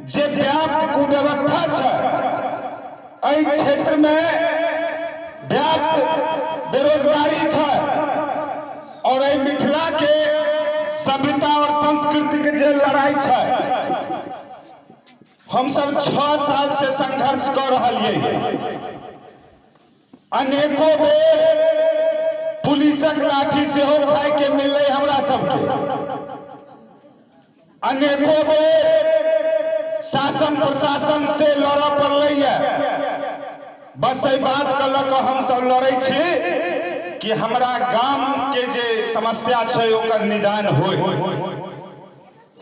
जे व्याप्त कुव्यवस्था छै, एहि क्षेत्र में व्याप्त बेरोजगारी छै और एहि मिथिला के सभ्यता और संस्कृति के जे लड़ाई छै, हम सब 6 साल से संघर्ष कर रहिए। अनेकों बेर पुलिसक लाठी से हो खाए के मिले हमरा सबके, अनेकों बेर शासन प्रशासन से लड़ पड़े। बस ये बात कल हम सब लड़े छी कि हमरा गांव के जे समस्या छै ओकर निदान हो।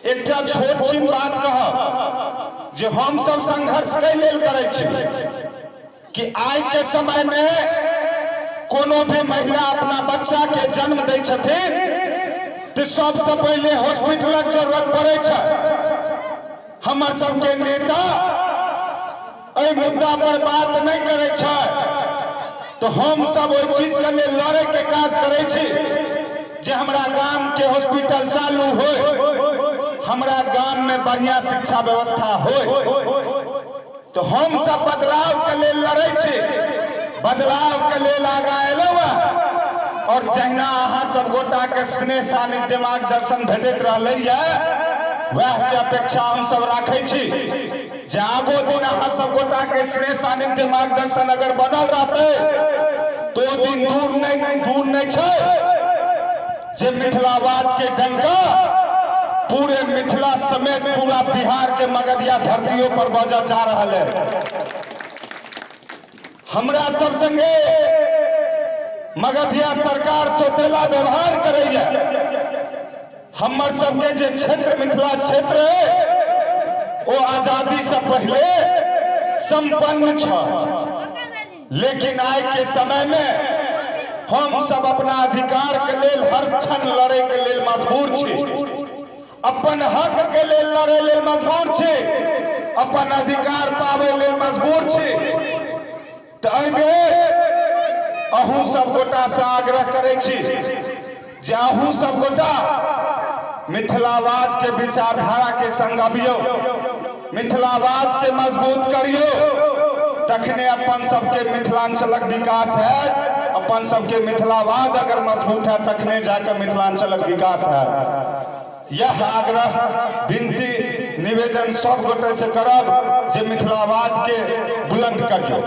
एक छोट छिन बात कह जे हम सब संघर्ष कै लेल करे छी कि आज के समय में कोनो भी महिला अपना बच्चा के जन्म दै छथिन तो सबसे पहले हॉस्पिटल जरूरत पड़े छै। हमर सबके नेता एहि मुद्दा पर बात नहीं करे छै, तो हम सब ओहि चीज के लिए लड़े के काज करे छी जे हमरा गांव के हॉस्पिटल चालू हो, हमरा गांव में बढ़िया शिक्षा व्यवस्था हो। तो हम सब बदलाव के लिए लड़े छी, बदलाव के लिए आगा एलौ और जहिना अहाँ सब गोटा के स्नेह सानिध्य मार्गदर्शन भेटैत रहलै वह के अपेक्षा हम सब राखे छी जे आगो दिन अहाँ सब गोटा के स्नेह सानिध्य मार्गदर्शन अगर बनल रहते तो दिन दूर नहीं छै जे मिथिलावाद के डंका पूरे मिथिला समेत पूरा बिहार के मगधिया धरतियों पर बजा जा रहा है। हमरा सब संगे मगधिया सरकार सोतेला व्यवहार करैया। हमर सबके जे क्षेत्र मिथिला क्षेत्र वो आजादी से पहले संपन्न छ, लेकिन आज के समय में हम सब अपना अधिकार के लेल हर क्षण लड़े के लेल मजबूर छी, अपन हक के लेल लड़े लेल मजबूर छी, अपन अधिकार पावे लेल मजबूर छी। तो अहू सब गोटा से आग्रह करे छी जे अहू सब गोटा मिथिलावाद के विचारधारा के संग अबियो, मिथिलावाद के मजबूत करियो, तखने अपन सबके मिथिलांचलक विकास है। अपन सबके मिथिलावाद अगर मजबूत है तखने जाकर मिथिलांचलक विकास है। यह आग्रह विनती निवेदन सब गोटे से करब जे मिथिलावाद के बुलंद करियो।